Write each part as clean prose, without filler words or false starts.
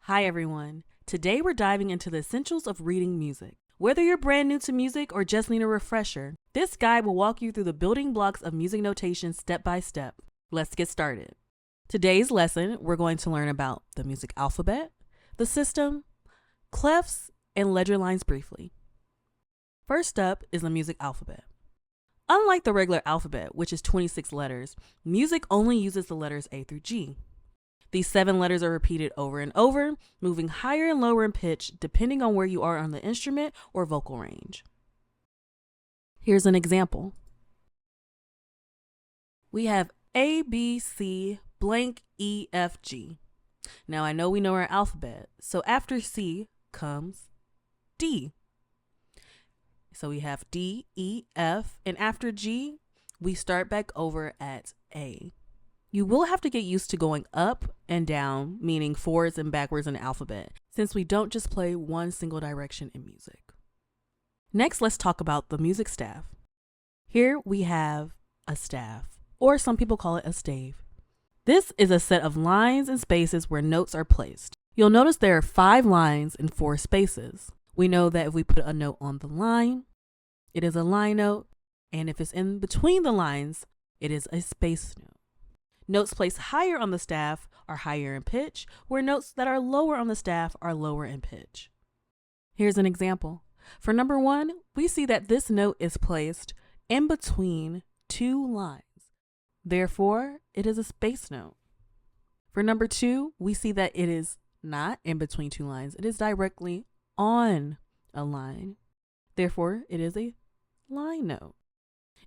Hi everyone. Today we're diving into the essentials of reading music. Whether you're brand new to music or just need a refresher, this guide will walk you through the building blocks of music notation step by step. Let's get started. Today's lesson, we're going to learn about the music alphabet, the system, clefs, and ledger lines briefly. First up is the music alphabet. Unlike the regular alphabet, which is 26 letters, music only uses the letters A through G. These 7 letters are repeated over and over, moving higher and lower in pitch depending on where you are on the instrument or vocal range. Here's an example. We have A, B, C, blank, E, F, G. Now I know we know our alphabet, so after C comes D. So we have D, E, F, and after G, we start back over at A. You will have to get used to going up and down, meaning forwards and backwards in the alphabet, since we don't just play one single direction in music. Next, let's talk about the music staff. Here we have a staff, or some people call it a stave. This is a set of lines and spaces where notes are placed. You'll notice there are 5 lines and 4 spaces. We know that if we put a note on the line, it is a line note, and if it's in between the lines, it is a space note. Notes placed higher on the staff are higher in pitch, where notes that are lower on the staff are lower in pitch. Here's an example. For number 1, we see that this note is placed in between 2 lines. Therefore, it is a space note. For number 2, we see that it is not in between 2 lines. It is directly on a line. Therefore, it is a line note.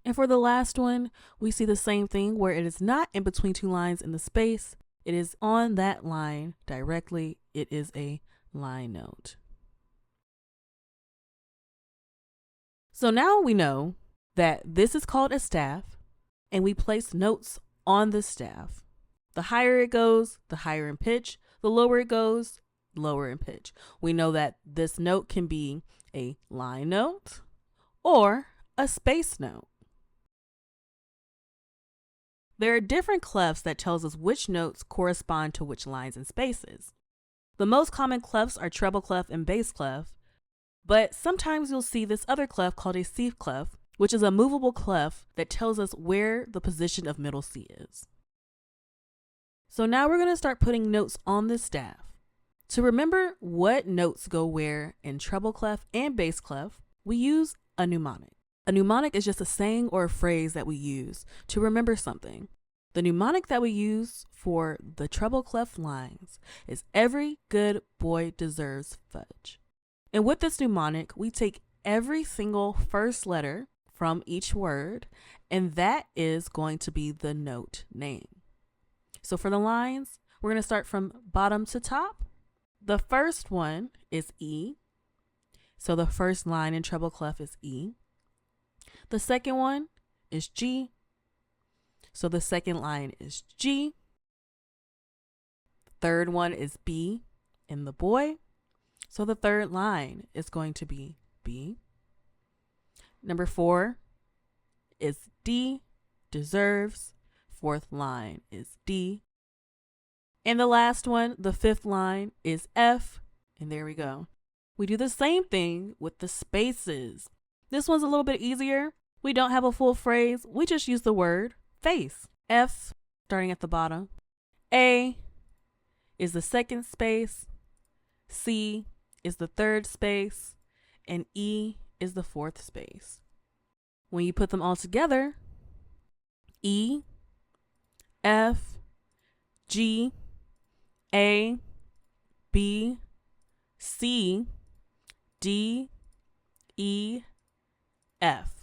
And for the last one, we see the same thing where it is not in between 2 lines in the space. It is on that line directly. It is a line note. So now we know that this is called a staff, and we place notes on the staff. The higher it goes, the higher in pitch. The lower it goes, lower in pitch. We know that this note can be a line note or a space note. There are different clefs that tells us which notes correspond to which lines and spaces. The most common clefs are treble clef and bass clef, but sometimes you'll see this other clef called a C clef, which is a movable clef that tells us where the position of middle C is. So now we're going to start putting notes on the staff. To remember what notes go where in treble clef and bass clef, we use a mnemonic. A mnemonic is just a saying or a phrase that we use to remember something. The mnemonic that we use for the treble clef lines is every good boy deserves fudge. And with this mnemonic, we take every single first letter from each word, and that is going to be the note name. So for the lines, we're going to start from bottom to top. The first one is E. So the first line in treble clef is E. The second one is G. So the second line is G. Third one is B in the boy. So the third line is going to be B. Number 4 is D, deserves. Fourth line is D. And the last one, the 5th line, is F. And there we go. We do the same thing with the spaces. This one's a little bit easier. We don't have a full phrase. We just use the word face. F, starting at the bottom. A is the second space. C is the third space. And E is the 4th space. When you put them all together, E, F, G, A, B, C, D, E, F.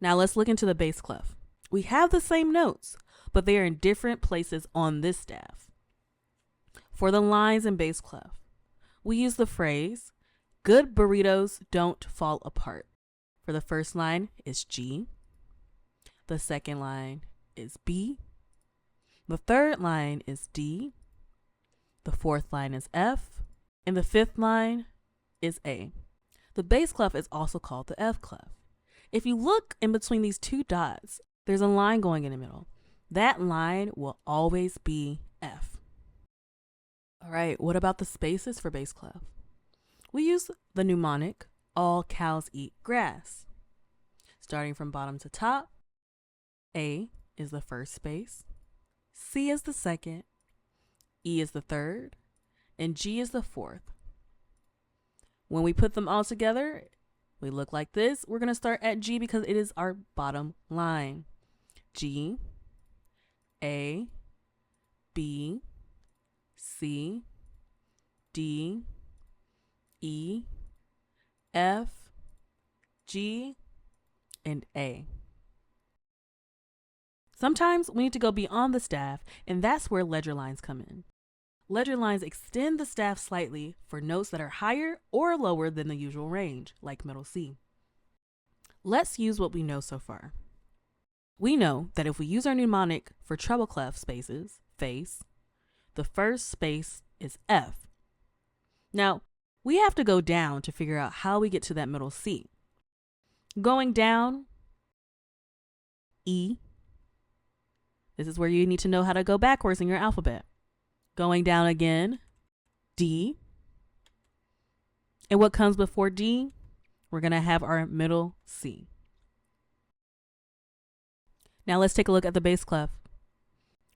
Now let's look into the bass clef. We have the same notes, but they are in different places on this staff. For the lines in bass clef, we use the phrase, good burritos don't fall apart. For the first line is G. The second line is B. The third line is D. The 4th line is F. And the 5th line is A. The bass clef is also called the F clef. If you look in between these 2 dots, there's a line going in the middle. That line will always be F. All right, what about the spaces for bass clef? We use the mnemonic, all cows eat grass. Starting from bottom to top, A is the first space, C is the second, E is the third, and G is the fourth. When we put them all together, we look like this. We're going to start at G because it is our bottom line. G, A, B, C, D, E, F, G, and A. Sometimes we need to go beyond the staff, and that's where ledger lines come in. Ledger lines extend the staff slightly for notes that are higher or lower than the usual range, like middle C. Let's use what we know so far. We know that if we use our mnemonic for treble clef spaces, face, the first space is F. Now, we have to go down to figure out how we get to that middle C. Going down, E. This is where you need to know how to go backwards in your alphabet. Going down again, D. And what comes before D? We're going to have our middle C. Now let's take a look at the bass clef.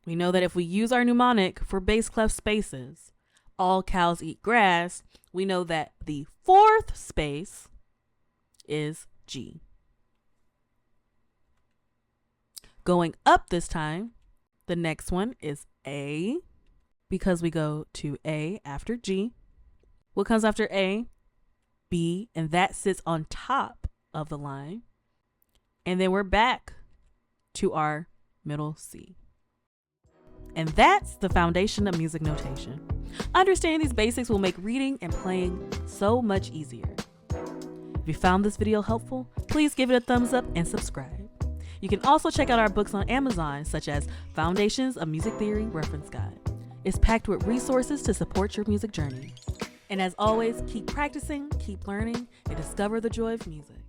We know that if we use our mnemonic for bass clef spaces, all cows eat grass, we know that the fourth space is G. Going up this time, the next one is A, because we go to A after G. What comes after A? B, and that sits on top of the line. And then we're back to our middle C. And that's the foundation of music notation. Understanding these basics will make reading and playing so much easier. If you found this video helpful, please give it a thumbs up and subscribe. You can also check out our books on Amazon, such as Foundations of Music Theory Reference Guide. It's packed with resources to support your music journey. And as always, keep practicing, keep learning, and discover the joy of music.